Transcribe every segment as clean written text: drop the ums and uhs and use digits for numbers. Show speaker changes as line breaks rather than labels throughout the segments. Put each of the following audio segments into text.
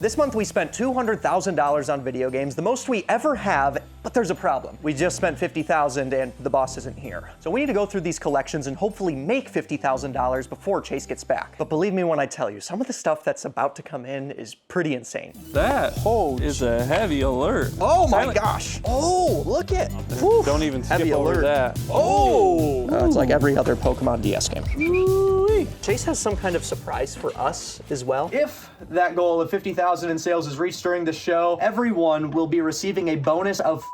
This month we spent $200,000 on video games, the most we ever have, but there's a problem. We just spent $50,000 and the boss isn't here. So we need to go through these collections and hopefully make $50,000 before Chase gets back. But believe me when I tell you, some of the stuff that's about to come in is pretty insane.
That is a heavy alert.
Oh my gosh. Oh, look it. Whew.
Don't even skip
Heavy
over
alert.
that.
Oh! It's like every other Pokemon DS game. Ooh-wee. Chase has some kind of surprise for us as well. If that goal of 50,000 in sales is reached during the show, everyone will be receiving a bonus of.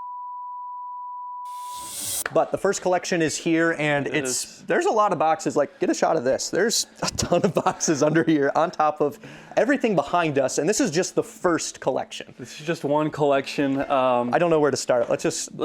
But the first collection is here, and there's a lot of boxes. Like, get a shot of this. There's a ton of boxes under here on top of everything behind us, and this is just the first collection.
This is just one collection.
I don't know where to start. Let's just.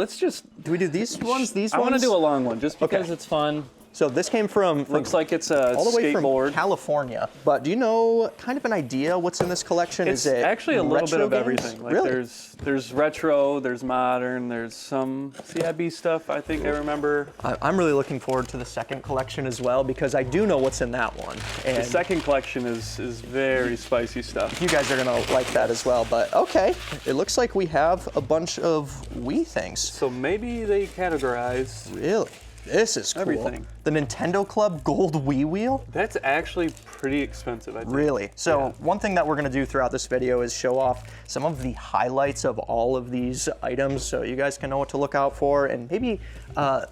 Do
we do these ones? These
I
ones?
want to do a long one just because it's fun.
So this came from
looks like it's a
all the way
skateboard.
from California. But do you know kind of an idea what's in this collection?
It's
is it
actually a little bit of everything. Like
really?
There's retro, there's modern, there's some CIB stuff. I think I remember.
I'm really looking forward to the second collection as well because I do know what's in that one. And
the second collection is very spicy stuff.
You guys are gonna like that as well. But okay, it looks like we have a bunch of Wii things.
So maybe they categorize.
Really? This is cool.
Everything.
The Nintendo Club Gold Wii Wheel?
That's actually pretty expensive, I think.
Really? So
yeah.
One thing that we're gonna do throughout this video is show off some of the highlights of all of these items so you guys can know what to look out for and maybe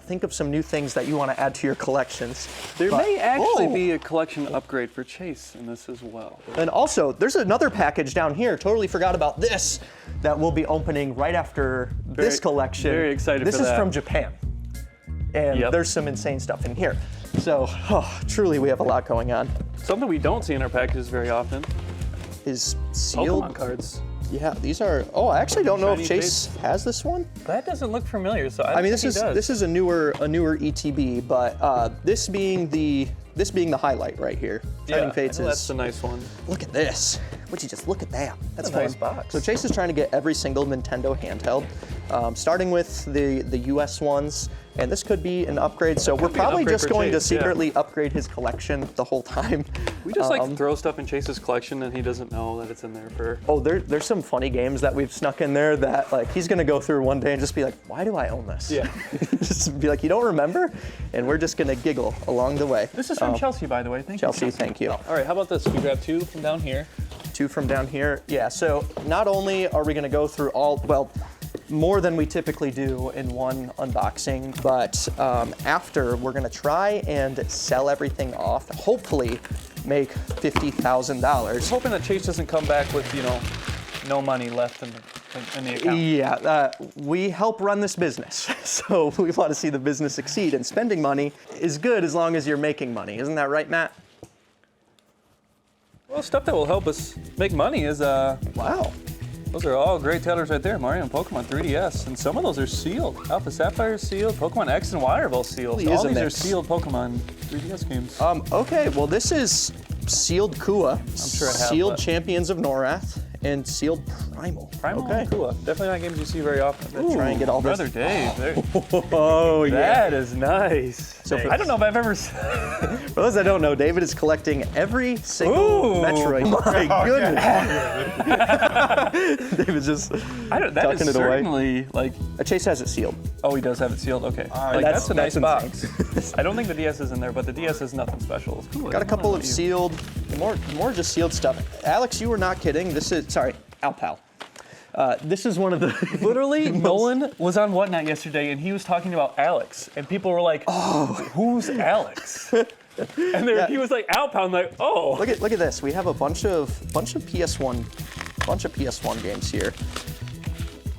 think of some new things that you wanna add to your collections.
There may actually be a collection upgrade for Chase in this as well.
And also, there's another package down here, totally forgot about this, that we'll be opening right after this collection.
Very excited for that.
This is from Japan. And there's some insane stuff in here. So, truly we have a lot going on.
Something we don't see in our packages very often
is sealed
Pokemon cards.
Yeah, these are. Oh, I actually don't know if Chase has this one.
That doesn't look familiar. So
I mean, this is a newer ETB, but this being the highlight right here. Shining Fates is.
That's the nice one.
Look at this. Would you just look at that? That's
a nice box.
So Chase is trying to get every single Nintendo handheld, starting with the US ones. And this could be an upgrade, so we're probably just going to secretly upgrade his collection the whole time.
We just like throw stuff in Chase's collection and he doesn't know that it's in there for...
Oh, there's some funny games that we've snuck in there that like he's gonna go through one day and just be like, why do I own this?
Yeah.
Just be like, you don't remember? And we're just gonna giggle along the way.
This is from Chelsea, by the way. Thank you.
Chelsea, thank you.
All right, how about this? We grab two from down here.
Two from down here. Yeah, so not only are we gonna go through more than we typically do in one unboxing, but after we're gonna try and sell everything off, hopefully make $50,000.
Hoping that Chase doesn't come back with, no money left in the account.
Yeah, we help run this business, so we want to see the business succeed, and spending money is good as long as you're making money. Isn't that right, Matt?
Well, stuff that will help us make money is,
wow.
Those are all great titles right there. Mario and Pokemon 3DS. And some of those are sealed. Alpha Sapphire is sealed. Pokemon X and Y are both sealed. So all these are sealed Pokemon 3DS games.
Okay, well this is sealed Kua,
I'm sure I have
sealed
that.
Champions of Norath, and sealed Primal.
Primal and Kua. Definitely not games you see very often.
Let's try and get all
Brother
this.
Dave.
Oh, yeah.
That is nice.
So
I don't know if I've ever...
For those that don't know, David is collecting every single Metroid. My goodness. David's just tucking it away.
Like...
Chase has it sealed.
Oh, he does have it sealed? Okay. That's a nice box. I don't think the DS is in there, but the DS is nothing special. It's cool.
Got a couple of sealed, more just sealed stuff. Alex, you were not kidding. This is, sorry, Alpal. This is one of the...
Literally, Nolan was on Whatnot yesterday, and he was talking about Alex, and people were like, who's Alex? And he was like, Alpal, I'm like, oh.
Look at this. We have a bunch of PS1 games here.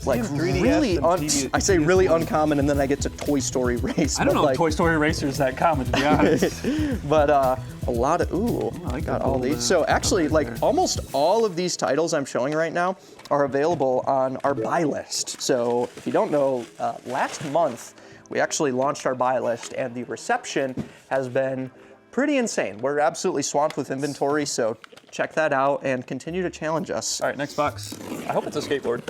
Like really, I say really uncommon, and then I get to Toy Story Race.
I don't know if Toy Story Racer is that common, to be honest.
But a lot of, I got all these. So actually, like almost all of these titles I'm showing right now are available on our buy list. So if you don't know, last month we actually launched our buy list, and the reception has been pretty insane. We're absolutely swamped with inventory, so check that out and continue to challenge us.
All right, next box. I hope it's a skateboard.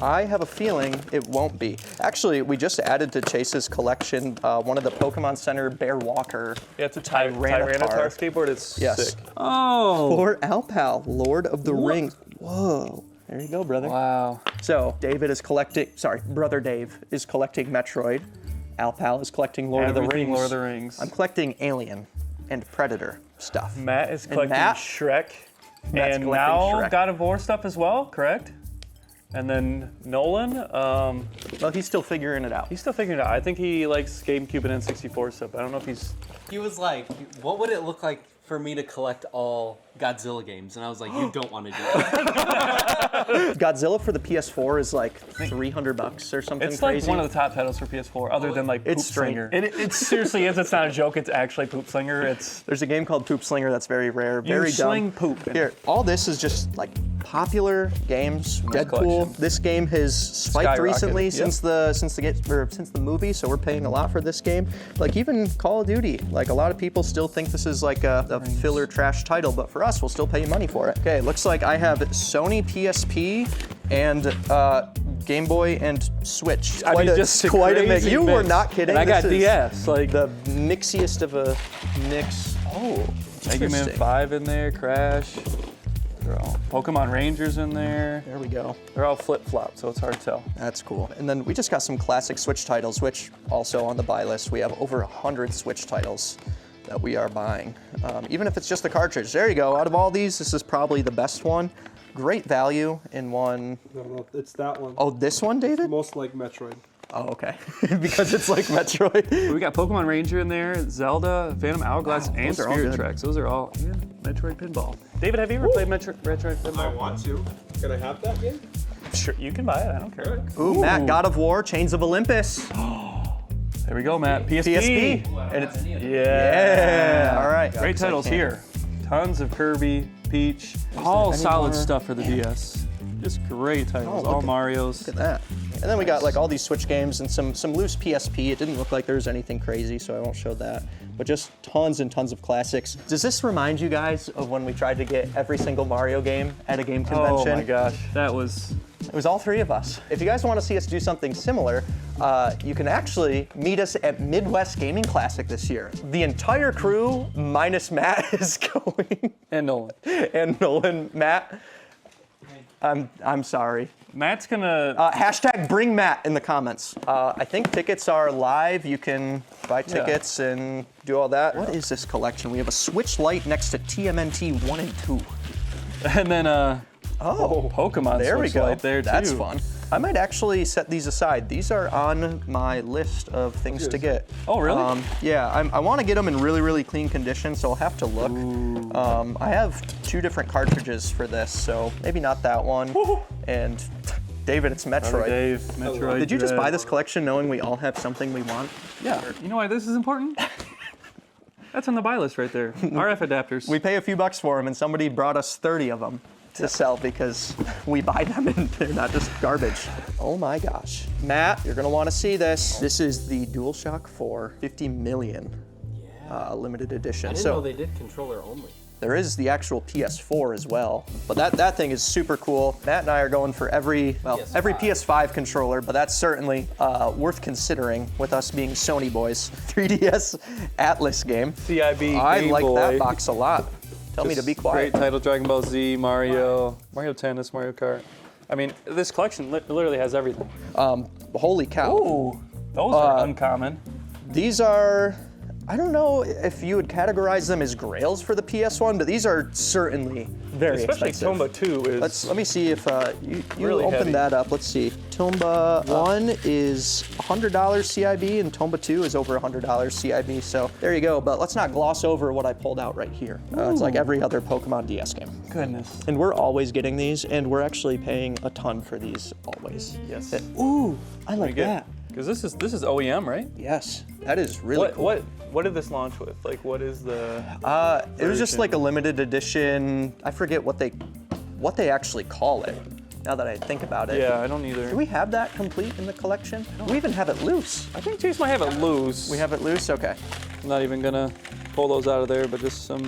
I have a feeling it won't be. Actually, we just added to Chase's collection one of the Pokemon Center Bear Walker.
Yeah, it's a Tyranitar skateboard. It's sick.
Oh! For Alpal, Lord of the Rings. Whoa. There you go, brother.
Wow.
So brother Dave is collecting Metroid. Alpal is collecting Lord of the Rings.
Lord of the Rings.
I'm collecting Alien and Predator stuff.
Matt is collecting Shrek.
Matt's
and
collecting
now
Shrek.
God of War stuff as well, correct? And then Nolan,
well, he's still figuring it out.
he's still figuring it out. I think he likes GameCube and N64 stuff. I don't know if he's...
He was like, what would it look like for me to collect all Godzilla games? And I was like, you don't want to do that.
Godzilla for the PS4 is like $300 or something
It's
crazy.
like one of the top titles for PS4, other than like Poop
It's strange.
Slinger. It seriously is. It's not a joke. It's actually Poop Slinger.
There's a game called Poop Slinger that's very rare, very
you
dumb.
sling poop.
Here, all this is just like popular games. Deadpool.
collection.
This game has spiked
Skyrocketed,
recently
yep.
since the movie, so we're paying a lot for this game. Like even Call of Duty, like a lot of people still think this is like a filler trash title, but for us, we'll still pay you money for it. Okay, looks like I have Sony PSP and Game Boy and Switch.
I mean, just
quite a mix.
crazy
You
mix.
were not kidding.
And I got
This is
DS. Like
the mixiest of a mix. Oh,
Mega Man
interesting.
5 in there, Crash. They're all Pokemon Rangers in there.
There we go.
They're all flip-flop, so it's hard to tell.
That's cool. And then we just got some classic Switch titles, which also on the buy list. We have over 100 Switch titles that we are buying, even if it's just the cartridge. There you go. Out of all these, this is probably the best one. Great value in one.
No, it's that one.
Oh, this one, David?
Most like Metroid.
Oh, okay. Because it's like Metroid.
We got Pokemon Ranger in there, Zelda, Phantom Hourglass,
Wow,
and
those are all
Spirit
good.
Tracks. Those are all Metroid Pinball. David, have you ever played Metroid Pinball?
want to. Can I have that game?
Sure, you can buy it. I don't care.
Ooh, Matt, God of War, Chains of Olympus.
There we go, Matt. PSP.
PSP. And it's,
Yeah.
all right.
Great titles here. Tons of Kirby, Peach, all solid stuff for the DS. Just great titles.
look
All
at-
Marios.
Look at that. And then we got like all these Switch games and some loose PSP. It didn't look like there was anything crazy, so I won't show that. But just tons and tons of classics. Does this remind you guys of when we tried to get every single Mario game at a game convention?
Oh my gosh, that was...
It was all three of us. If you guys want to see us do something similar, you can actually meet us at Midwest Gaming Classic this year. The entire crew, minus Matt, is going.
And Nolan.
And Nolan, Matt, I'm sorry.
Matt's gonna...
Hashtag bring Matt in the comments. I think tickets are live. You can buy tickets and do all that. What is this collection? We have a Switch Lite next to TMNT 1 and 2.
And then,
Oh,
Pokemon
there we
Switch
go.
Lite there, too.
That's fun. I might actually set these aside. These are on my list of things to get.
Oh, really?
Yeah, I want to get them in really, really clean condition, so I'll have to look. I have 2 different cartridges for this, so maybe not that one. And David, it's Metroid.
Dave, Metroid.
Did you just
Dread.
buy this collection knowing we all have something we want?
Yeah. You know why this is important? That's on the buy list right there. RF adapters.
We pay a few bucks for them, and somebody brought us 30 of them to sell because we buy them and they're not just garbage. Oh my gosh. Matt, you're gonna wanna see this. This is the DualShock 4 50 million limited edition.
I didn't know they did controller only.
There is the actual PS4 as well, but that thing is super cool. Matt and I are going for every PS5 controller, but that's certainly worth considering with us being Sony boys. 3DS Atlas game.
CIB,
I
Game
like
Boy.
that box a lot. Tell me to be quiet.
Great title, Dragon Ball Z, Mario Tennis, Mario Kart. I mean, this collection literally has everything.
Holy cow.
Ooh, those are uncommon.
These are, I don't know if you would categorize them as grails for the PS1, but these are certainly very
Especially
expensive.
Tomba 2 is...
Let me see if you
really
open
heavy.
that up. Let's see. Tomba 1 is $100 CIB and Tomba 2 is over $100 CIB. So there you go. But let's not gloss over what I pulled out right here. It's like every other Pokemon DS game.
Goodness.
And we're always getting these, and we're actually paying a ton for these always.
Yes.
Ooh, I like that.
Because this is OEM, right?
Yes, that is really cool.
What did this launch with? Like, what is the...
It was just like a limited edition. I forget what they actually call it. Now that I think about it.
Yeah, I don't either.
Do we have that complete in the collection? We even have it loose.
I think Chase might have it loose.
We have it loose? Okay.
I'm not even gonna pull those out of there, but just some,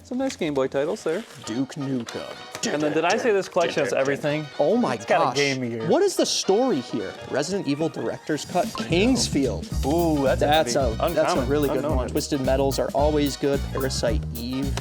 some nice Game Boy titles there.
Duke Nukem.
And then did I say this collection has everything?
Oh my
It's got
gosh.
a Game Gear.
What is the story here? Resident Evil Director's Cut, Kingsfield.
Ooh,
That's a
uncommon.
really good
Unknown.
one. Twisted Metals are always good. Parasite Eve.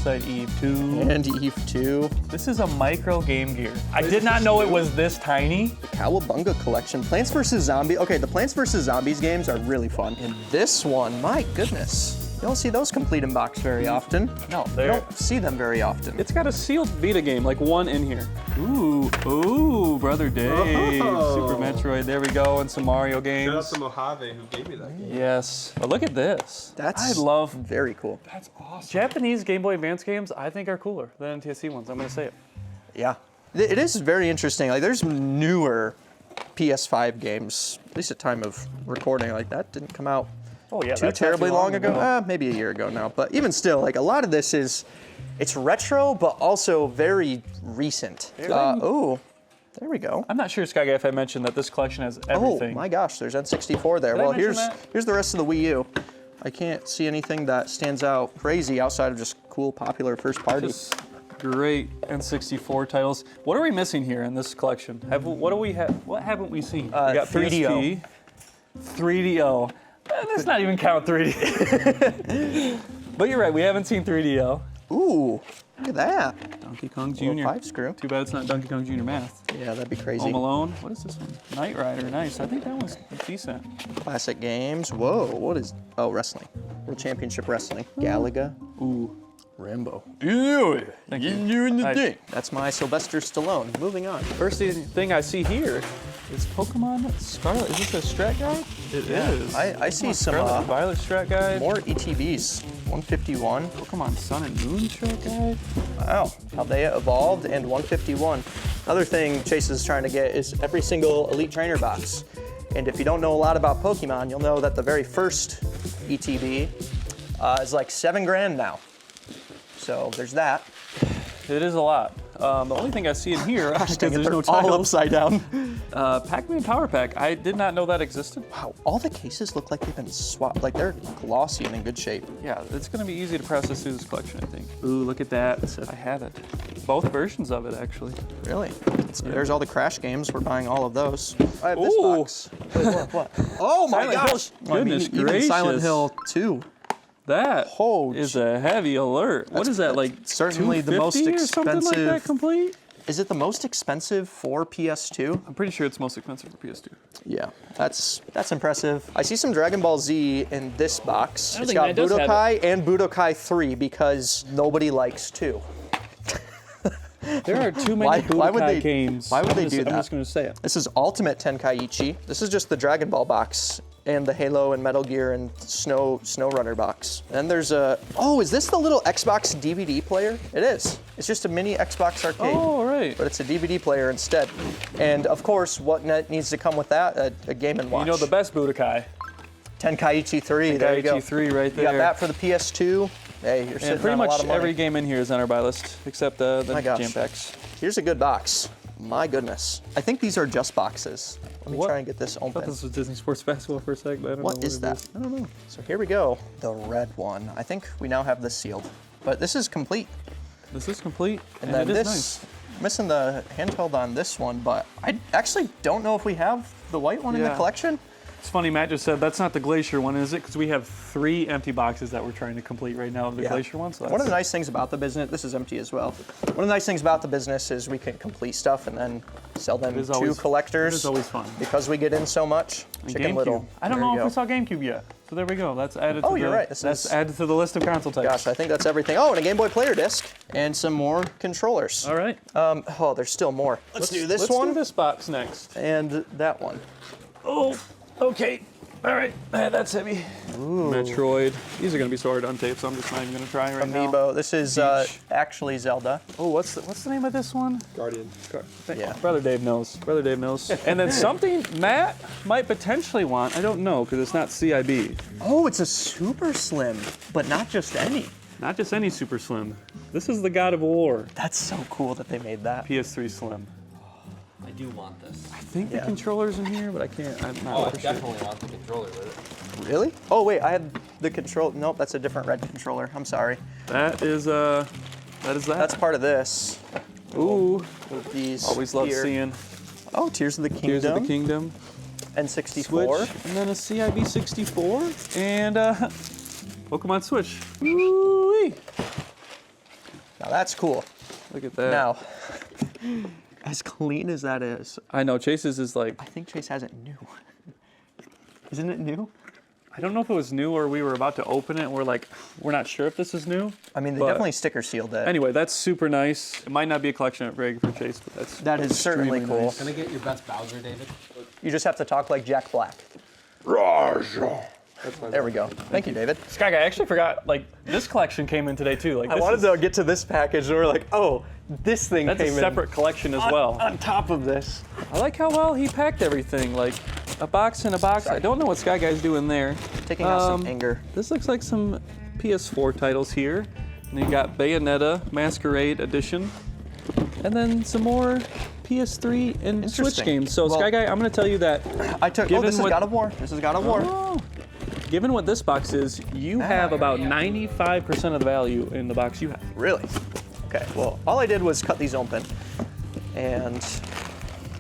Foresight Eve 2.
And Eve 2.
This is a micro Game Gear. I did not know it was this tiny.
The Cowabunga collection. Plants vs. Zombies. Okay, the Plants vs. Zombies games are really fun. And this one, my goodness. You don't see those complete in box very often.
No,
You
they're.
don't see them very often.
It's got a sealed Vita game, like one in here. Ooh, Brother Dave,
Oh.
Super Metroid. There we go, and some Mario
Shout out
games.
to Mojave who gave me that game.
Yes, but look at this.
That's
I love.
very cool.
That's awesome. Japanese Game Boy Advance games, I think, are cooler than NTSC ones. I'm gonna say it.
Yeah. It is very interesting. Like, there's newer PS5 games, at least at time of recording, like that didn't come out
Oh yeah,
too
that's
terribly
actually
long ago. Maybe a year ago now. But even still, like a lot of this it's retro, but also very recent. Oh, there we go.
I'm not sure, Skyguy, if I mentioned that this collection has everything.
Oh my gosh, there's N64 there.
Did I
Well,
mention that?
here's the rest of the Wii U. I can't see anything that stands out crazy outside of just cool, popular first party.
Just great N64 titles. What are we missing here in this collection? What do we have? What haven't we seen? We got
3DO.
PSP, 3DO. Let's not even count 3D. But you're right, we haven't seen 3DO.
Ooh, look at that.
Donkey Kong
Little
Jr.
5-screw.
Too bad it's not Donkey Kong Jr. Math.
Yeah, that'd be crazy.
Home Alone. What is this one? Knight Rider. Nice. I think that one's decent.
Classic games. Whoa, what is? Oh, wrestling. World Championship Wrestling. Galaga.
Ooh.
Rambo.
Thank you.
That's my Sylvester Stallone. Moving on.
First thing I see here is Pokemon Scarlet. Is this a strat guide? It is.
I see
Pokemon
some
Scarlet and Violet strat guide.
more ETBs. 151.
Pokemon Sun and Moon strat guide.
Wow, how they evolved, and 151. Another thing Chase is trying to get is every single Elite Trainer box. And if you don't know a lot about Pokemon, you'll know that the very first ETB is like $7,000 now. So there's that.
It is a lot. The only thing I see in here, because
Dang it,
there's
they're
no
all
titles,
upside down.
Pac-Man Power Pack. I did not know that existed.
Wow, all the cases look like they've been swapped. Like they're glossy and in good shape.
Yeah, it's going to be easy to process through this collection, I think. Ooh, look at that. I have it. Both versions of it, actually.
Really? There's all the Crash games. We're buying all of those. I have this
Ooh.
box. Wait, what? Oh my
Silent Hill.
gosh!
Goodness
even
gracious.
Silent Hill 2.
That
Oh,
is a heavy alert. What is that, like
certainly the most
$250 or something like that
expensive-
complete?
Is it the most expensive for PS2?
I'm pretty sure it's most expensive for PS2.
Yeah, that's impressive. I see some Dragon Ball Z in this box.
I
It's
think
got
mine does have
Budokai and Budokai 3 because nobody likes 2.
There are too many
Why would
Budokai
they-
games.
why would they do
I'm
that?
just going to say it.
This is Ultimate Tenkaichi. This is just the Dragon Ball box and the Halo and Metal Gear and Snow Runner box. Then there's a, oh, is this the little Xbox DVD player? It is. It's just a mini Xbox arcade.
Oh, right.
But it's a DVD player instead. And of course, what needs to come with that? A Game & Watch.
You know the best Budokai.
Tenkaichi 3, there you go.
Tenkaichi 3 right
You got
there.
that for the PS2. Hey, you're sitting
And pretty
on a lot
much
of money.
every game in here is on our buy list, except the
My gosh.
jam packs.
Here's a good box. My goodness. I think these are just boxes. Let me
What?
try and get this
I thought
open.
this was Disney Sports Basketball for a sec, but I don't know
What is
it
that?
I don't know.
So here we go. The red one. I think we now have this sealed. But this is complete.
This is complete,
And
and
then
it is
this, missing the handheld on this one, but I actually don't know if we have the white one in the
Yeah.
collection.
It's funny, Matt just said that's not the Glacier one, is it? Because we have 3 empty boxes that we're trying to complete right now of the
Yeah.
Glacier one. So
One of the
that's-
nice things about the business, this is empty as well. One of the nice things about the business is we can complete stuff and then sell them
is
to
always-
collectors.
it is always fun.
Because we get in so much.
And
Chicken
GameCube.
Little.
I don't
There
know
you
if we
go.
saw GameCube yet. So there we go. That's added.
Oh,
to
you're
the,
right.
That's added to the list of console types.
Gosh, I think that's everything. Oh, and a Game Boy Player disc and some more controllers.
All right.
Oh, there's still more. Let's do this one
Let's do this box next.
and that one.
Oh, okay. All right. That's heavy. Metroid. These are going to be so hard to untape, so I'm just not even going to try right now.
Amiibo. This is
Peach.
actually Zelda.
Oh, what's the name of this one?
Guardian.
Yeah.
Brother Dave knows. Brother Dave knows. And then something Matt might potentially want. I don't know because it's not CIB.
Oh, it's a super slim, but not just any.
Not just any Super Slim. This is the God of War.
That's so cool that they made that.
PS3 Slim.
I do want this.
I think
Yeah.
the controller's in here, but I can't. I'm not
Oh, I
for sure.
definitely want the controller with it.
Really? Oh wait, I had the control. Nope, that's a different red controller. I'm sorry.
That is that.
That's part of this.
Ooh.
These
Always love
here.
seeing
Oh, Tears of the Kingdom.
Tears of the Kingdom.
N64.
Switch, and then a CIB 64, and Pokemon Switch. Woo-wee.
that's cool.
Look at that.
Now, as clean as that is,
I know Chase's is like.
I think Chase has it new. Isn't it new?
I don't know if it was new or we were about to open it and we're not sure if this is new.
I mean, they definitely sticker sealed it.
Anyway, that's super nice. It might not be a collection rig for Chase, but
that is certainly
extremely
cool.
nice.
Can I get your best Bowser, David?
You just have to talk like Jack Black. There we go. Thank you, David.
Sky Guy, I actually forgot, like, this collection came in today too. Like,
I wanted to get to this package and we're like, oh, this thing
That's
came
a separate collection as well.
on top of this.
I like how well he packed everything. Like, a box in a box. I don't know what Sky Guy's doing there.
Taking out some anger.
This looks like some PS4 titles here. And you got Bayonetta Masquerade Edition. And then some more PS3 and Switch
Interesting.
games. So,
Well,
Sky Guy, I'm going to tell you that
I took,
given
this is
what-
God of War. This is God of War.
Oh. Given what this box is, you have about 95% of the value in the box you have.
Really? Okay, well, all I did was cut these open. And,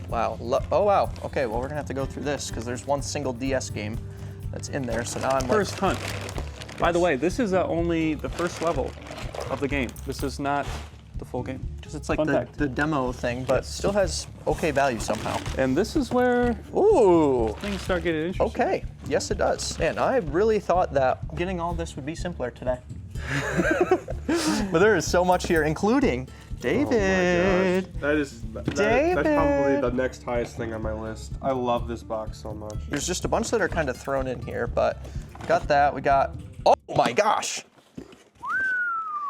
wow. Oh, wow. Okay, well, we're gonna have to go through this because there's one single DS game that's in there. So now I'm
First hunt. By the way, this is only the first level of the game. This is not the full game.
because it's like
Fun fact.
the demo thing, but still has okay value somehow.
And this is where
Ooh.
things start getting interesting.
Okay, yes it does. Man, I really thought that getting all this would be simpler today. But there is so much here, including David.
That's probably the next highest thing on my list. I love this box so much.
There's just a bunch that are kind of thrown in here, but we got that. We got, oh my gosh.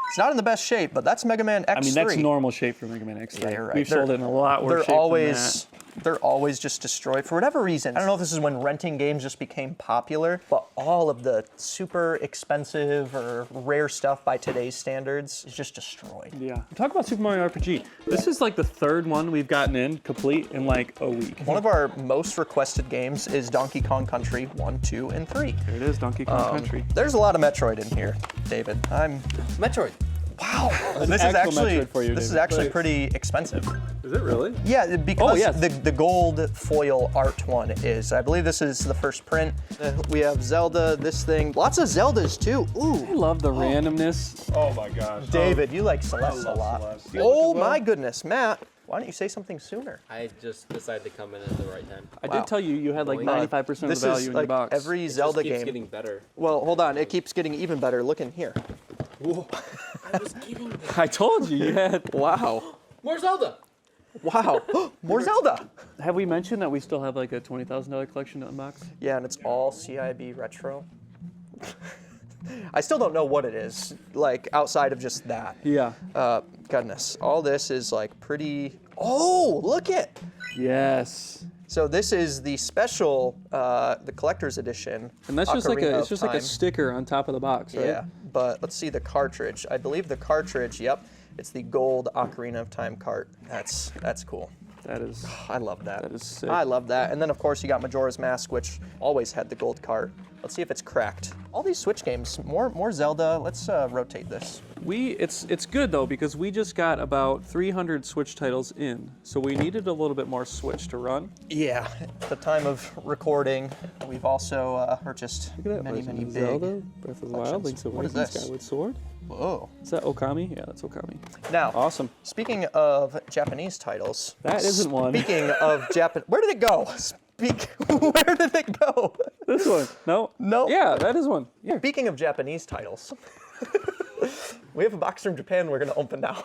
It's not in the best shape, but that's Mega Man X3.
I mean, that's normal shape for Mega Man X3.
Yeah, you're right.
We've sold it in a lot worse shape
They're always just destroyed for whatever reason. I don't know if this is when renting games just became popular, but all of the super expensive or rare stuff by today's standards is just destroyed.
Yeah. Talk about Super Mario RPG. This is like the third one we've gotten in complete in like a week.
One of our most requested games is Donkey Kong Country 1, 2, and 3.
There it is, Donkey Kong Country.
There's a lot of Metroid in here, David.
Metroid.
Wow. This is
actual
actually
Metroid for you,
this is
David.
actually pretty expensive.
Is it really?
Yeah, because
yes.
the gold foil art one is. I believe this is the first print. We have Zelda, this thing. Lots of Zeldas too.
I
Ooh.
love the randomness.
Oh my gosh.
David, you like Celeste a lot.
Celeste.
Oh my goodness, Matt. Why don't you say something sooner?
I just decided to come in at the right time.
I
Wow.
did tell you you had like
Boing.
95% of
This
the
is
value in your
like
box.
every
It
Zelda
just keeps
game.
getting better.
Well, hold on. It keeps getting even better. Look in here.
I was kidding.
I told you you had.
Wow.
More Zelda.
Wow. More Zelda.
Have we mentioned that we still have like a $20,000 collection to unbox?
Yeah, and it's all CIB retro. I still don't know what it is, like outside of just that.
Yeah.
Goodness, all this is like pretty. Oh, look it!
Yes.
So this is the special, the collector's edition.
And that's just like
Ocarina
a
of
it's just like a
Time.
sticker on top of the box, right?
Yeah, but let's see the cartridge. I believe the cartridge. Yep, it's the gold Ocarina of Time cart. That's cool.
That is.
I love that.
That is sick.
I love that. And then of course you got Majora's Mask, which always had the gold cart. Let's see if it's cracked. All these Switch games, more Zelda. Let's rotate this.
It's good though because we just got about 300 Switch titles in, so we needed a little bit more Switch to run.
Yeah, at the time of recording, we've also purchased
Look at that.
many big.
Zelda, Breath of the Wild,
collections.
Link's
What is
Awakening,
this?
Skyward Sword.
Whoa.
Is that Okami? Yeah, that's Okami.
Now,
Awesome.
speaking of Japanese titles.
That isn't one.
Speaking of Japan, where did it go? Where did it go?
This one. No.
No.
Yeah, that is one. Yeah.
Speaking of Japanese titles, we have a box from Japan we're going to open now.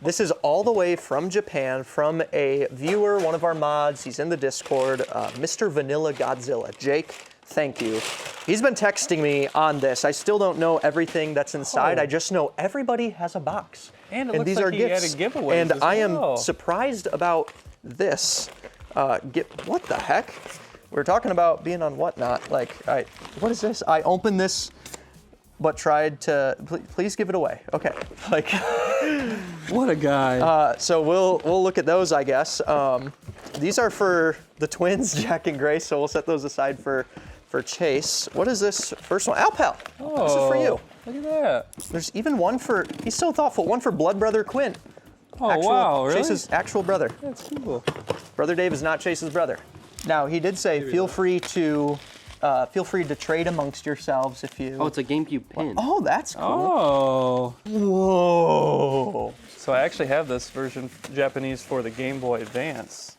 This is all the way from Japan, from a viewer, one of our mods. He's in the Discord, Mr. Vanilla Godzilla. Jake, thank you. He's been texting me on this. I still don't know everything that's inside.
Oh.
I just know everybody has a box.
And it looks
these
like
are
he
gifts.
added giveaways
and
as
I am
well.
surprised about this. What the heck? We're talking about being on whatnot. Like, what is this? I opened this, but tried to. Please give it away. Okay. Like,
What a guy.
so we'll look at those, I guess. These are for the twins, Jack and Grace. So we'll set those aside for Chase. What is this first one? Alpal. This is for you.
Look at that.
There's even one for. He's so thoughtful. One for blood brother Quinn.
Oh, wow, really?
Chase's actual brother.
That's cool.
Brother Dave is not Chase's brother. Now, he did say, feel free to feel free to trade amongst yourselves if you.
Oh, it's a GameCube pin.
Oh, that's cool.
Oh.
Whoa.
So I actually have this version Japanese for the Game Boy Advance.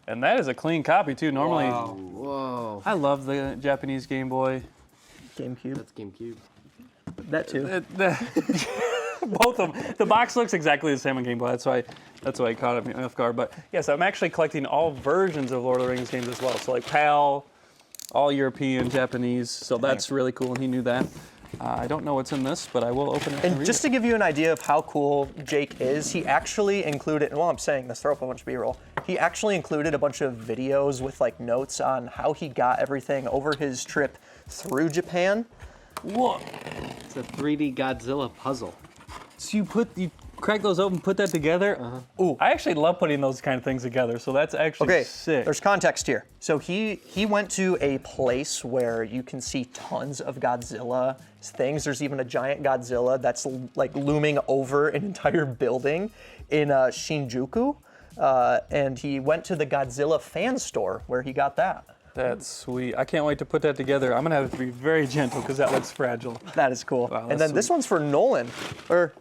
And that is a clean copy too. Normally,
Whoa.
I love the Japanese Game Boy.
GameCube.
That's GameCube.
That too.
Both of them. The box looks exactly the same on Game Boy. That's why it caught me off guard. But yes, I'm actually collecting all versions of Lord of the Rings games as well. So like PAL, all European, Japanese. So that's really cool, and he knew that. I don't know what's in this, but I will open it.
And just to give you an idea of how cool Jake is, he actually included, and while I'm saying this, throw up a bunch of B-roll. He actually included a bunch of videos with like notes on how he got everything over his trip through Japan.
Whoa.
It's a 3D Godzilla puzzle.
So you crack those open, put that together. Ooh, I actually love putting those kind of things together. So that's actually sick.
There's context here. So he went to a place where you can see tons of Godzilla things. There's even a giant Godzilla that's like looming over an entire building in Shinjuku. And he went to the Godzilla fan store where he got that.
That's sweet. I can't wait to put that together. I'm gonna have to be very gentle because that looks fragile.
That is cool.
Wow,
and then this one's for Nolan. Or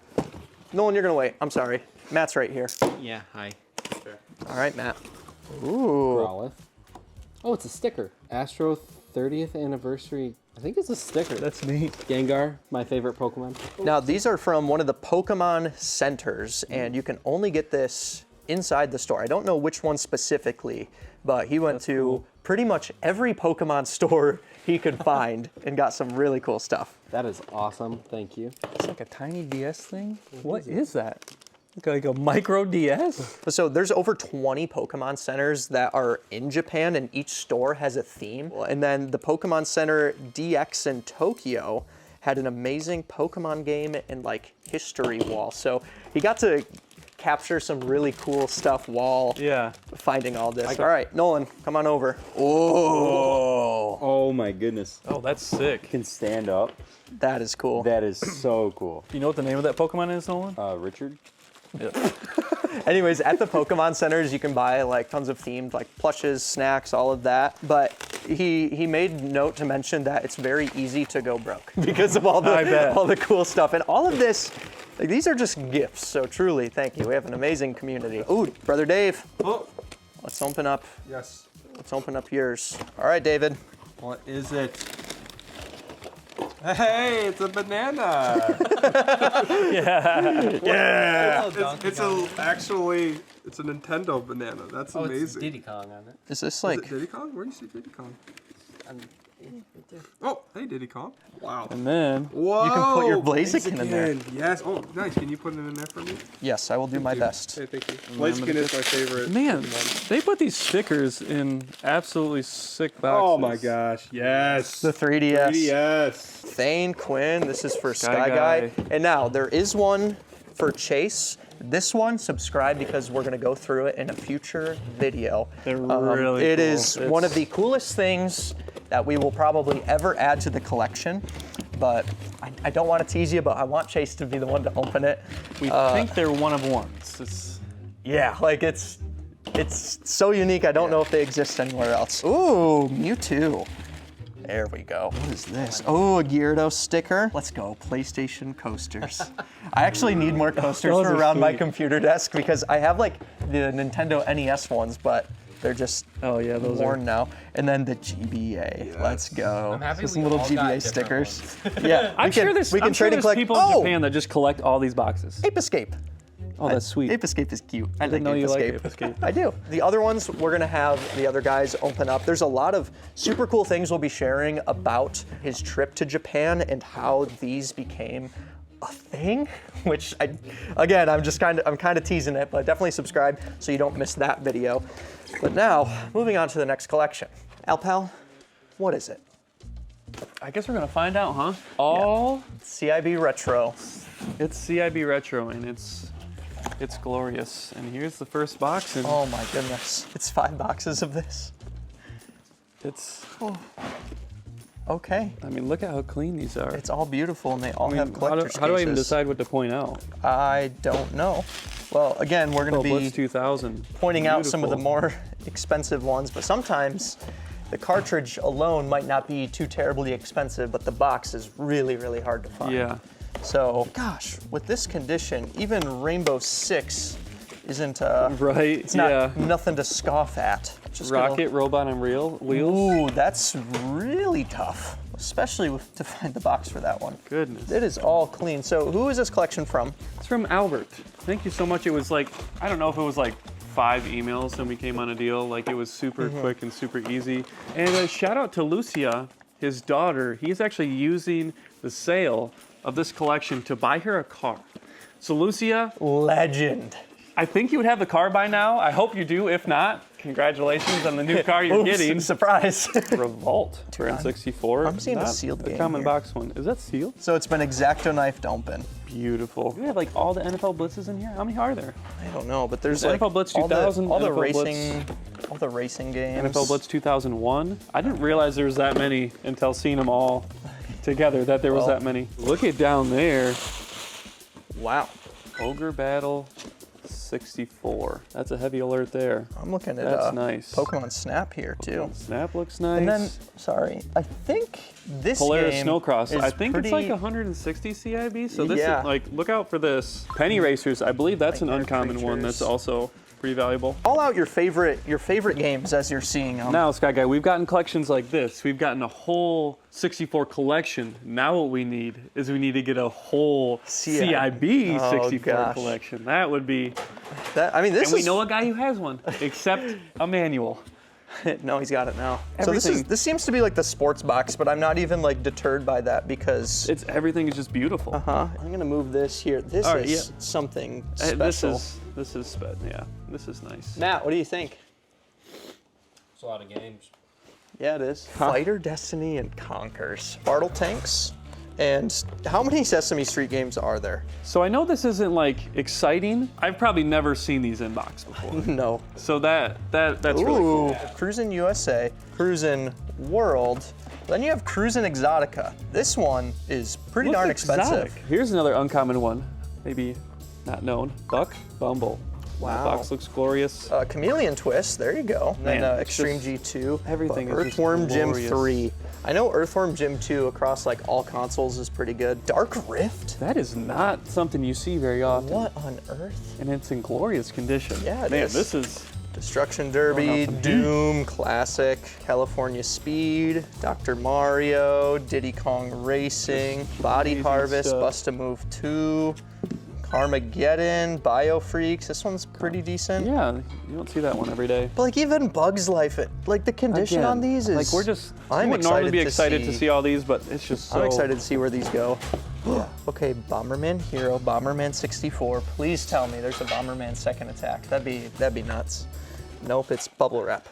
Nolan, you're gonna wait. I'm sorry. Matt's right here.
Yeah, hi.
All right, Matt. Ooh.
Growlithe. Oh, it's a sticker. Astro 30th anniversary. I think it's a sticker.
That's neat.
Gengar, my favorite Pokemon.
Now these are from one of the Pokemon centers, and you can only get this inside the store. I don't know which one specifically, but he went to pretty much every Pokemon store he could find and got some really cool stuff.
That is awesome. Thank you.
It's like a tiny DS thing. What is that? Like a micro DS?
So there's over 20 Pokemon centers that are in Japan, and each store has a theme. And then the Pokemon Center DX in Tokyo had an amazing Pokemon game and like history wall. So he got to capture some really cool stuff while finding all this. All right, Nolan, come on over. Oh.
Oh my goodness.
Oh, that's sick.
Can stand up.
That is cool.
That is so cool.
You know what the name of that Pokemon is, Nolan?
Richard?
Yeah.
Anyways, at the Pokemon centers, you can buy like tons of themed like plushes, snacks, all of that. But he made note to mention that it's very easy to go broke because of all the cool stuff. And all of this, like, these are just gifts. So truly, thank you. We have an amazing community. Ooh, Brother Dave.
Oh,
Let's open up.
yes.
Let's open up yours. All right, David.
What is it? Hey, it's a banana.
Yeah.
It's a Nintendo banana. That's
Oh, it's
amazing.
Diddy Kong on it.
Is this
Is
like?
it Diddy Kong? Where do you see Diddy Kong?
Right there.
Oh, hey Diddy Kong. Wow.
And then
Whoa.
You can put your Blaziken in there.
Yes. Oh, nice. Can you put it in there for me?
Yes, I will do my best.
Hey, thank you. Blaziken is my favorite.
man,
Pokemon.
they put these stickers in absolutely sick boxes.
Oh my gosh. Yes.
The 3DS.
3DS.
Thane Quinn. This is for
Sky
Sky Guy.
Guy.
And now there is one for Chase. This one, subscribe because we're gonna go through it in a future video.
They're really
It
cool.
is one of the coolest things that we will probably ever add to the collection. But I don't want to tease you, but I want Chase to be the one to open it.
We think they're one of ones. It's
Yeah, like it's so unique. I don't know if they exist anywhere else. Ooh, Mewtwo. There we go. What is this? Oh, a Gyarados sticker. Let's go, PlayStation coasters. I actually need more coasters
Those
for
are
around my
sweet.
computer desk because I have like the Nintendo NES ones, but they're just
oh yeah, those
worn
are.
now. And then the GBA. Let's go.
I'm happy
Just
we
some little
all got
GBA
different
stickers. Yeah,
I'm sure there's
we can trade and collect.
people in Japan that just collect all these boxes.
Ape Escape.
Oh, that's sweet.
Ape Escape is cute. I
didn't
like
know
Ape
you liked
Escape.
Ape Escape.
I do. The other ones, we're gonna have the other guys open up. There's a lot of super cool things we'll be sharing about his trip to Japan and how these became a thing, which I'm kind of teasing it, but definitely subscribe so you don't miss that video. But now, moving on to the next collection. Alpal, what is it?
I guess we're gonna find out, huh? All
CIB Retro.
it's CIB Retro, and it's glorious. And here's the first box, and
Oh my goodness. It's 5 boxes of this.
it's.
Okay.
I mean, look at how clean these are.
It's all beautiful and they all have
how
collector's
do I even
cases.
decide what to point out?
I don't know. Well, again, we're going
Oh,
to
Blitz
be
2000.
pointing out some of the
Beautiful.
more expensive ones, but sometimes The cartridge alone might not be too terribly expensive, but the box is really, really hard to find.
Yeah.
So, gosh, with this condition, even Rainbow Six isn't,
Right.
it's not nothing to scoff at. Just
Rocket robot on wheels.
Ooh, that's really tough, especially to find the box for that one.
Goodness.
It is all clean. So who is this collection from?
It's from Albert. Thank you so much. It was like, I don't know if it was like 5 emails and we came on a deal. Like it was super quick and super easy. And a shout out to Lucia, his daughter. He's actually using the sale of this collection to buy her a car. So Lucia,
Legend.
I think you would have the car by now. I hope you do. If not, congratulations on the new car you're getting.
Surprise.
Revolt for N64.
I'm seeing a
Not
sealed game
common
here.
box one. Is that sealed?
So it's been X-Acto knifed open.
Beautiful. You have like all the NFL blitzes in here. How many are there?
I don't know, but there's
There's
like
NFL Blitz
all the
2000,
all the
NFL
racing, all the racing games.
NFL Blitz 2001. I didn't realize there was that many until seeing them all together. That there was that many. Look at down there.
Wow.
Ogre Battle 64. That's a heavy alert there.
I'm looking at
That's nice.
Pokemon Snap here too.
Snap looks nice.
And then, sorry, I think this
Polaris
game
Snowcross.
is
I think
pretty,
it's like 160 CIB. So this
Yeah.
is like, look out for this. Penny Racers. I believe that's an
Nightmare
uncommon one.
Creatures.
That's also pretty valuable.
Call out your favorite games as you're seeing them.
Now, Sky Guy, we've gotten collections like this. We've gotten a whole 64 collection. Now what we need is we need to get a whole CIB 64
gosh.
collection. That would be,
That, I mean, this
and we
is
know a guy who has one, except a manual.
no, he's got it now.
Everything.
So this seems to be like the sports box, but I'm not even like deterred by that because
Everything is just beautiful.
I'm gonna move this here. This
All right,
is
yeah.
something
This
special.
yeah, this is nice.
Matt, what do you think?
It's a lot of games.
Yeah, it is. Fighter, Destiny, and Conquers. Bartle tanks. And how many Sesame Street games are there?
So I know this isn't like exciting. I've probably never seen these in box before.
No.
So that's really
Ooh,
cool.
Cruisin' USA, Cruisin' World. Then you have Cruisin' Exotica. This one is pretty darn
Looks
expensive.
exotic. Here's another uncommon one, maybe not known. Buck Bumble.
Wow.
The box looks glorious.
Chameleon Twist, there you go. And
Man,
then
it's
Extreme
just-
G2.
everything
But
is just
Earthworm Jim
glorious.
3. I know Earthworm Jim 2 across like all consoles is pretty good. Dark Rift?
That is not something you see very often.
What on earth?
And it's in glorious condition.
Yeah, it
Man,
is.
this is
Destruction Derby,
some heat.
Doom, Classic, California Speed, Dr. Mario, Diddy Kong Racing, Body
amazing
Harvest,
stuff.
Bust a Move 2, Carmageddon, Biofreaks. This one's pretty decent.
yeah, you don't see that one every day.
But like even Bugs Life, like the condition on
Again,
these is
like we're just.
I'm
we would normally be
excited
excited
to
to see all these, but it's just so.
I'm excited to see where these go. Okay, Bomberman Hero, Bomberman 64. Please tell me there's a Bomberman Second Attack. That'd be nuts. Nope, it's bubble wrap.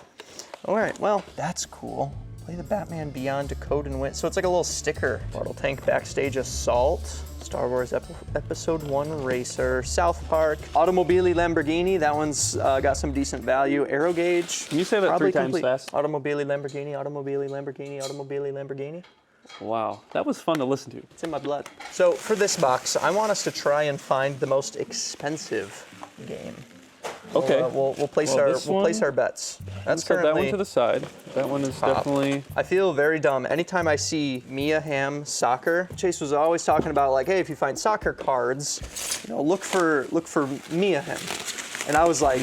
All right, well, that's cool. Play the Batman Beyond Decode and Win. So it's like a little sticker. Bartle Tank Backstage Assault. Star Wars Episode 1 Racer. South Park. Automobili Lamborghini. That one's got some decent value. Aero Gauge.
Can you say that
probably
3 times
complete.
fast?
Automobili Lamborghini, Automobili Lamborghini, Automobili Lamborghini.
Wow, that was fun to listen to.
It's in my blood. So for this box, I want us to try and find the most expensive game.
Okay.
We'll place
Well,
our
this
place
one-
our bets. That's
Set that
currently.
one to the side. That one is
top.
definitely.
I feel very dumb. Anytime I see Mia Hamm soccer, Chase was always talking about like, hey, if you find soccer cards, look for Mia Hamm. And I was like,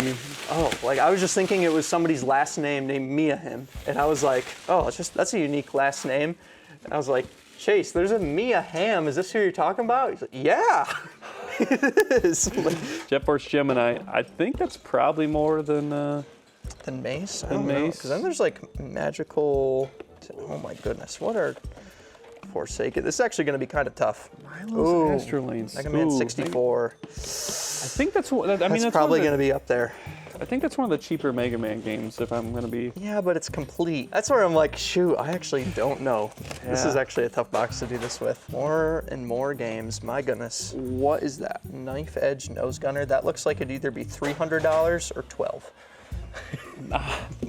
oh, like I was just thinking it was somebody's last name named Mia Hamm. And I was like, oh, that's a unique last name. And I was like, Chase, there's a Mia Hamm. Is this who you're talking about? He's like, yeah. It is. Like,
Jet Force Gemini. I think that's probably more than.
than Mace? I
Than
don't know.
Mace?
Because then there's like magical. Oh my goodness. What are. Forsaken. This is actually going to be kind of tough.
Milo's Astrolanes.
Mega Man
Ooh,
64.
I think that's what. I mean,
That's
that's
probably
one
going
of
to be up there.
I think that's one of the cheaper Mega Man games. If I'm gonna be.
Yeah, but it's complete. That's where I'm like, shoot, I actually don't know. This is
Yeah.
actually a tough box to do this with. More and more games. My goodness. What is that? Knife Edge Nose Gunner. That looks like it'd either be $300 or $12.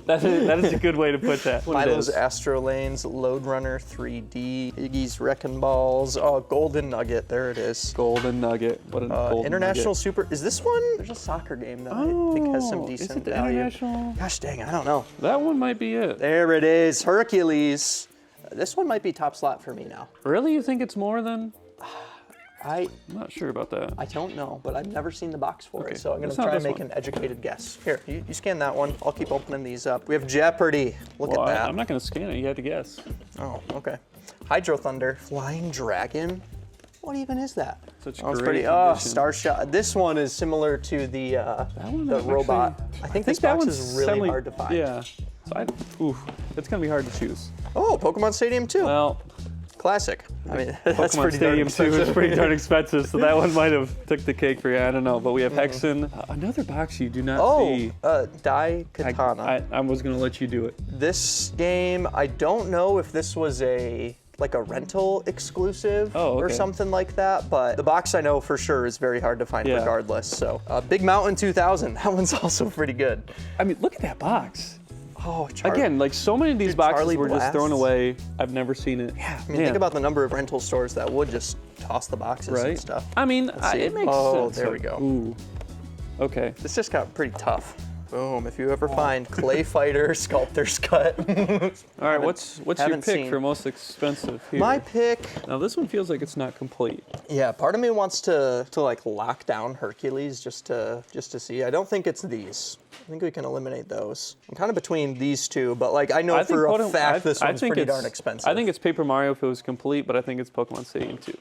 That is a good way to put that. What it
Milo's
is.
Astro Lanes, Lode Runner 3D, Iggy's Wrecking Balls, oh, Golden Nugget, there it is.
Golden Nugget. What a golden
International
nugget.
Super, is this one? There's a soccer game that I think has some
Oh, is
decent
it the
value.
international?
Gosh dang, I don't know.
That one might be it.
There it is, Hercules. This one might be top slot for me now.
Really? You think it's more than?
I'm
not sure about that.
I don't know, but I've never seen the box for
Okay,
it, so I'm gonna
let's not
try and
this
make
one.
an educated guess. Here, you scan that one. I'll keep opening these up. We have Jeopardy. Look
Well,
at that.
I'm not going to scan it. You have to guess.
Oh, okay. Hydro Thunder, Flying Dragon. What even is that?
Such
Oh, it's
great
pretty. Oh,
condition.
Star Shot. This one is similar to the
one
the
I've
robot.
actually-
I think this
that
box
one's
is really
semi-
hard to find.
Yeah. So it's going to be hard to choose.
Oh, Pokemon Stadium 2.
Well,
Classic. I mean, that's
Pokemon
pretty
Stadium
darn
2 is pretty darn expensive, so that one might have took the cake for you. I don't know. But we have
Mm-hmm.
Hexen. Another box you do not
Oh,
see.
Dai Katana.
I was going to let you do it.
This game, I don't know if this was like a rental exclusive or
okay.
something like that, but the box I know for sure is very hard to find
Yeah.
regardless. So, Big Mountain 2000, that one's also pretty good.
I mean, look at that box.
Oh,
Again, like so many of these
Dude,
boxes
Charlie
were just
Blast.
thrown away. I've never seen it.
I mean, think about the number of rental stores that would just toss the boxes and
right?
stuff.
I mean,
see.
it makes
Oh,
sense.
there we go.
Ooh. Okay.
This just got pretty tough. Boom, if you ever find Clay Fighter Sculptor's Cut.
All right, what's your
haven't
pick
seen.
for most expensive here?
My pick,
Now this one feels like it's not complete.
yeah, part of me wants to like lock down Hercules just to see. I don't think it's these. I think we can eliminate those. I'm kind of between these two, but like I know for a fact this one's pretty darn expensive.
I think it's Paper Mario if it was complete, but I think it's Pokemon Stadium 2.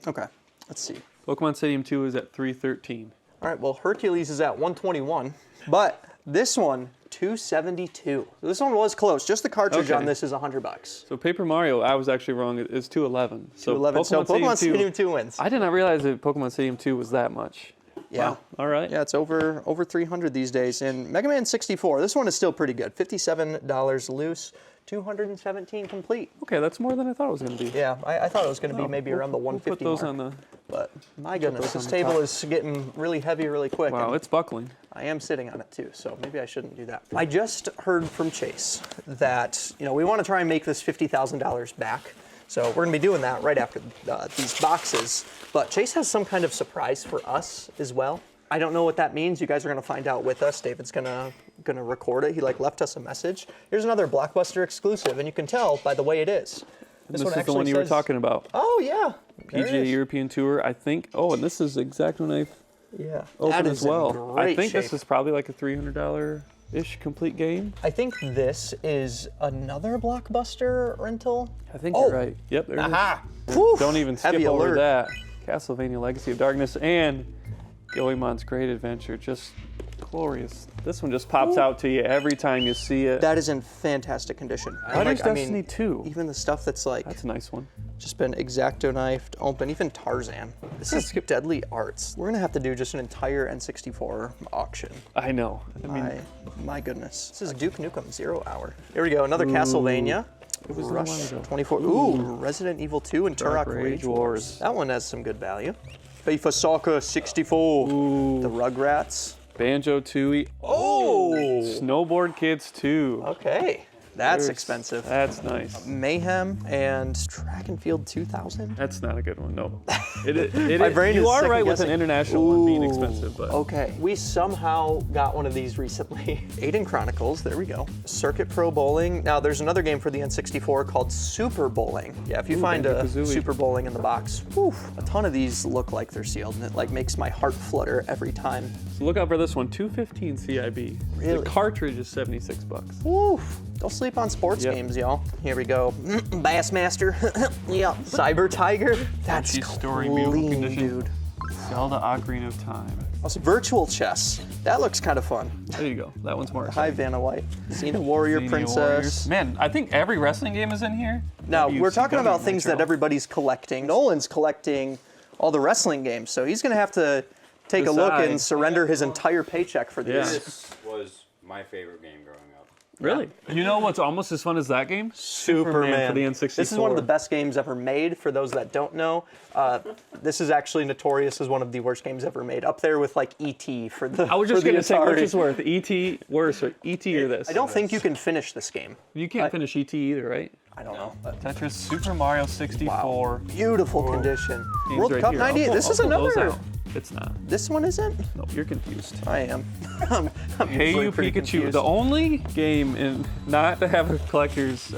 Okay, let's see.
Pokemon Stadium 2 is at $313.
All right, well Hercules is at 121, but this one 272. So this one was close. Just the cartridge
Okay.
on this is $100.
So Paper Mario, I was actually wrong. It's 211. So
211. So Pokemon Stadium 2 wins.
I did not realize that Pokemon Stadium 2 was that much.
Yeah.
Wow. All right.
Yeah, it's over 300 these days. And Mega Man 64, this one is still pretty good. $57 loose, 217 complete.
Okay, that's more than I thought it was going to be.
Yeah, I thought it was going to be maybe around the
We'll
150
put those
mark.
on the.
But my goodness,
those
this
on the
table
top.
is getting really heavy really quick.
Wow,
and
it's buckling.
I am sitting on it too, so maybe I shouldn't do that. I just heard from Chase that we want to try and make this $50,000 back. So we're going to be doing that right after these boxes. But Chase has some kind of surprise for us as well. I don't know what that means. You guys are going to find out with us. David's gonna record it. He left us a message. Here's another Blockbuster exclusive, and you can tell by the way it is.
This is the
actually
one you were
says-
talking about.
Oh yeah, there it
PGA
is.
European Tour, I think. Oh, and this is the exact one I
Yeah,
opened
that
as
is in
well. I
great
think this
shape.
is probably like a $300-ish complete game.
I think this is another Blockbuster rental.
I think
Oh.
you're right. Yep, there it is.
Aha! Whew,
Don't even skip
heavy
over
alert.
that. Castlevania Legacy of Darkness and Goemon's Great Adventure. Just glorious. This one just pops out to you every time you see it.
That is in fantastic condition.
Riders Destiny 2.
Even the stuff that's like
That's a nice one.
just been X-Acto knifed, open, even Tarzan. This is Deadly Arts. We're gonna have to do just an entire N64 auction.
I know. I mean,
My goodness. This is Duke Nukem 0 Hour. Here we go, another Castlevania.
it was a
Rush
while ago.
24. Ooh, Resident Evil 2 and Turok
Rage
Rage
Wars.
Wars. That one has some good value. FIFA Soccer 64. The Rugrats.
Banjo-Tooie.
Oh!
Snowboard Kids 2.
Okay. That's
There's-
expensive.
That's nice.
Mayhem and Track and Field 2000.
That's not a good one, no.
My brain
you
is
are right with
second-guessing.
an international one being
Ooh,
expensive, but
Okay. We somehow got one of these recently. Aiden Chronicles, there we go. Circuit Pro Bowling. Now there's another game for the N64 called Super Bowling. Yeah, if you find a
Banjo-Kazooie.
Super Bowling in the box, whew, a ton of these look like they're sealed and it makes my heart flutter every time.
so look out for this one, 215 CIB.
Really?
The cartridge is $76.
Woof. Don't sleep on sports
Yep.
games, y'all. Here we go. Bassmaster. Yeah. Cyber Tiger. That's
Multi-story, beautiful
clean,
condition.
dude.
Zelda Ocarina of Time.
Also, virtual chess. That looks kind of fun.
There you go. That one's more
Hi,
exciting.
Vanna White. Xena Warrior
Xenia
Princess.
Warriors. Man, I think every wrestling game is in here.
Now, we're talking
WCW
about things that
Nitro.
everybody's collecting. Nolan's collecting all the wrestling games, so he's going to have to take a look
Decide.
and surrender his entire paycheck for these.
Yeah.
This was My favorite game growing up.
Really? You know what's almost as fun as that game?
Superman
for the N64.
This is one of the best games ever made. For those that don't know, this is actually notorious as one of the worst games ever made. Up there with like E.T. for the
I was just
going
going to say, which is worth? E.T. worse, or E.T. or this?
I don't think you can finish this game.
You can't finish E.T. either, right?
I don't know.
Tetris Super Mario 64.
Beautiful condition.
Game's
World
right
Cup
here.
98. This is
I'll pull those
another.
out. It's not.
This one isn't?
No, you're confused.
I am. I'm
Hey
usually
You
pretty
Pikachu,
confused.
the only game in not to have a collector's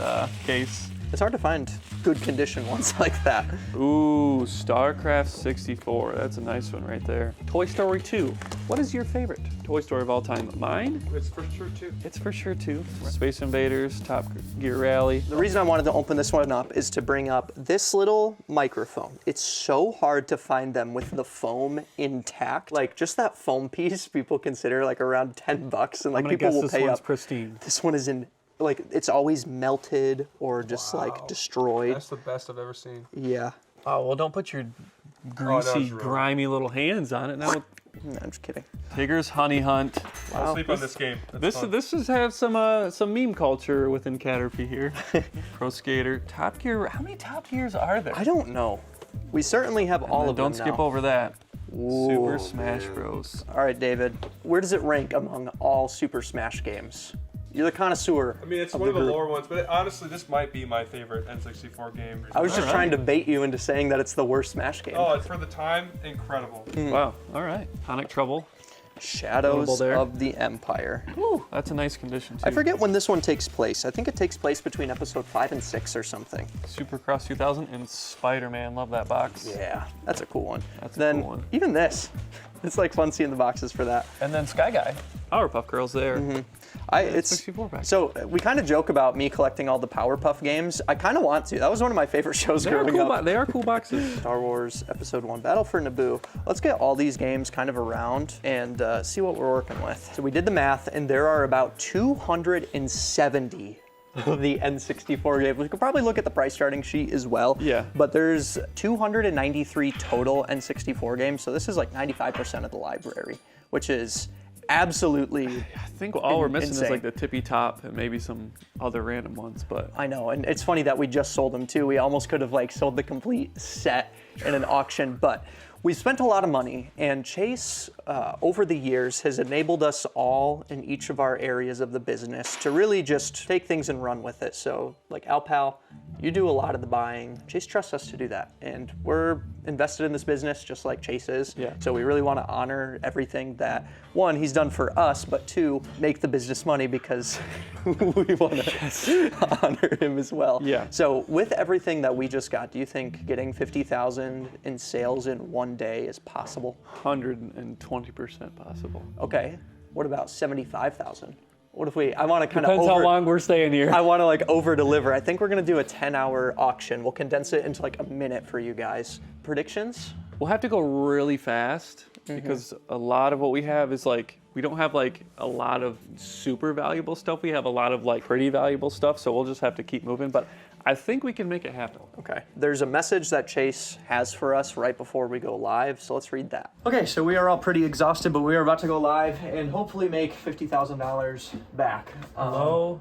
case.
It's hard to find good condition ones like that.
Ooh, StarCraft 64. That's a nice one right there. Toy Story 2. What is your favorite Toy Story of all time? Mine?
It's for sure too.
It's for sure 2. Space Invaders, Top Gear Rally.
The reason I wanted to open this one up is to bring up this little microphone. It's so hard to find them with the foam intact. Like just that foam piece, people consider like around $10, and like
I'm gonna
people
guess
will
this
pay
one's
up.
pristine.
This one is in like it's always melted or just like destroyed.
That's the best I've ever seen.
Yeah.
Oh, well, don't put your greasy,
it's ruined.
grimy little hands on it. Now,
No, I'm just kidding.
Tigger's Honey Hunt.
I'll sleep on this game. That's fun.
This has had some meme culture within Caterpie here. Pro Skater, Top Gear. How many Top Gears are there?
I don't know. We certainly have all of them
Don't skip
now.
over that.
Ooh.
Super Smash Bros.
All right, David. Where does it rank among all Super Smash games? You're the connoisseur.
I mean, it's
of
one of the
group.
lower ones, but honestly, this might be my favorite N64 game.
I was just
Alright.
trying to bait you into saying that it's the worst Smash game.
Oh, it's for the time, incredible.
Wow. All right. Sonic Trouble.
Shadows
Notable there.
of the Empire.
Ooh, that's a nice condition too.
I forget when this one takes place. I think it takes place between episode 5 and 6 or something.
Supercross 2000 and Spider-Man. Love that box.
Yeah, that's a cool one.
That's a
then
cool one.
even this, it's like fun seeing the boxes for that.
And then Sky Guy. Powerpuff Girls there.
It's
64 back.
so we kind of joke about me collecting all the Powerpuff games. I kind of want to. That was one of my favorite shows
They are
growing
cool.
up.
They are cool boxes.
Star Wars Episode 1 Battle for Naboo. Let's get all these games kind of around and see what we're working with. So we did the math, and there are about 270 of the N64 games. We could probably look at the price charting sheet as well.
Yeah.
But there's 293 total N64 games, so this is like 95% of the library, which is absolutely,
I think all we're missing
insane.
is like the tippy top and maybe some other random ones, but
I know, and it's funny that we just sold them too. We almost could have like sold the complete set in an auction, but we spent a lot of money, and Chase, over the years, has enabled us all in each of our areas of the business to really just take things and run with it. So, like Alpal, you do a lot of the buying. Chase trusts us to do that, and we're invested in this business just like Chase is.
Yeah.
So we really want to honor everything that, one, he's done for us, but two, make the business money because we want to honor him as well.
Yeah.
So with everything that we just got, do you think getting 50,000 in sales in one day is possible?
120% possible.
Okay. What about 75,000? What if I want to kind of
Depends how long we're staying here.
I want to like over deliver. I think we're going to do a 10-hour auction. We'll condense it into like a minute for you guys. Predictions?
We'll have to go really fast because a lot of what we have is like, we don't have like a lot of super valuable stuff. We have a lot of like pretty valuable stuff, so we'll just have to keep moving. But I think we can make it happen.
Okay. There's a message that Chase has for us right before we go live, so let's read that. Okay, so we are all pretty exhausted, but we are about to go live and hopefully make $50,000 back.
Hello?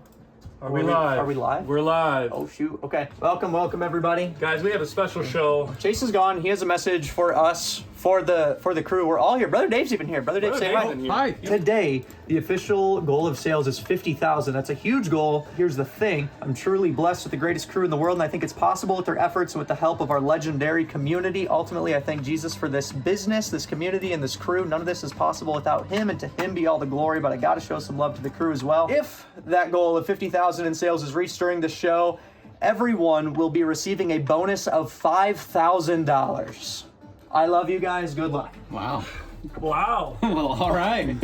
Are we
we-
live?
are we live?
We're live.
Oh shoot. Okay. Welcome everybody.
Guys, we have a special show.
Chase is gone. He has a message for us, for the crew. We're all here. Brother Dave's even here. Brother Dave, say hi.
Hi.
Today, the official goal of sales is 50,000. That's a huge goal. Here's the thing. I'm truly blessed with the greatest crew in the world, and I think it's possible with their efforts and with the help of our legendary community. Ultimately, I thank Jesus for this business, this community, and this crew. None of this is possible without him, and to him be all the glory, but I gotta show some love to the crew as well. If that goal of 50,000 in sales is reached during the show, everyone will be receiving a bonus of $5,000. I love you guys. Good luck.
Wow.
Wow.
Well, all right.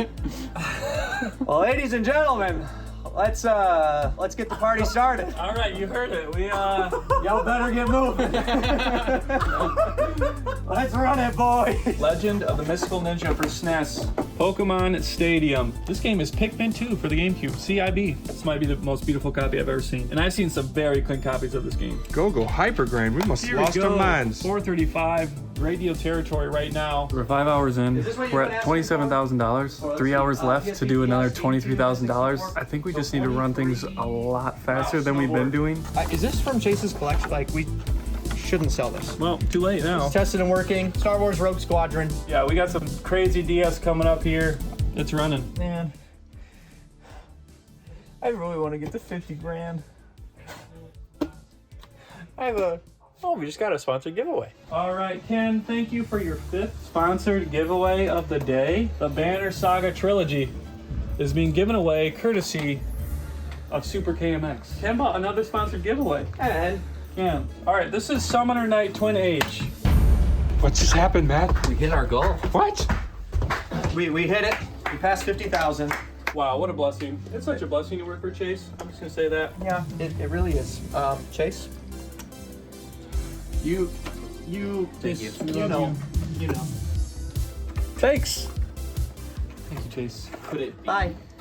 Well, ladies and gentlemen, let's get the party started.
All right, you heard it. We
Y'all better get moving. Let's run it, boys.
Legend of the Mystical Ninja for SNES. Pokemon Stadium. This game is Pikmin 2 for the GameCube, CIB. This might be the most beautiful copy I've ever seen. And I've seen some very clean copies of this game.
Go Hypergrain. We must have lost our minds.
435, radio territory right now. We're 5 hours in. We're at $27,000. 3 hours left to do another $23,000. I think we just need to run things a lot faster than we've been doing.
Is this from Chase's collection? Like, we shouldn't sell this.
Well, too late now.
It's tested and working. Star Wars Rogue Squadron.
Yeah, we got some crazy DS coming up here. It's running.
Man, I really want to get the 50 grand.
We just got a sponsored giveaway. All right, Ken, thank you for your 5th sponsored giveaway of the day. The Banner Saga Trilogy is being given away courtesy of Super KMX. Ken bought another sponsored giveaway.
And
Ken. All right, this is Summoner Knight Twin H.
What just happened, Matt?
We hit our goal.
What?
we hit it. We passed 50,000.
Wow, what a blessing. It's such a blessing to work for Chase. I'm just gonna say that.
Yeah, it really is. Chase,
You
Thank you.
we
you
love
know.
Thanks. Thank you, Chase.
Could it be?
Bye.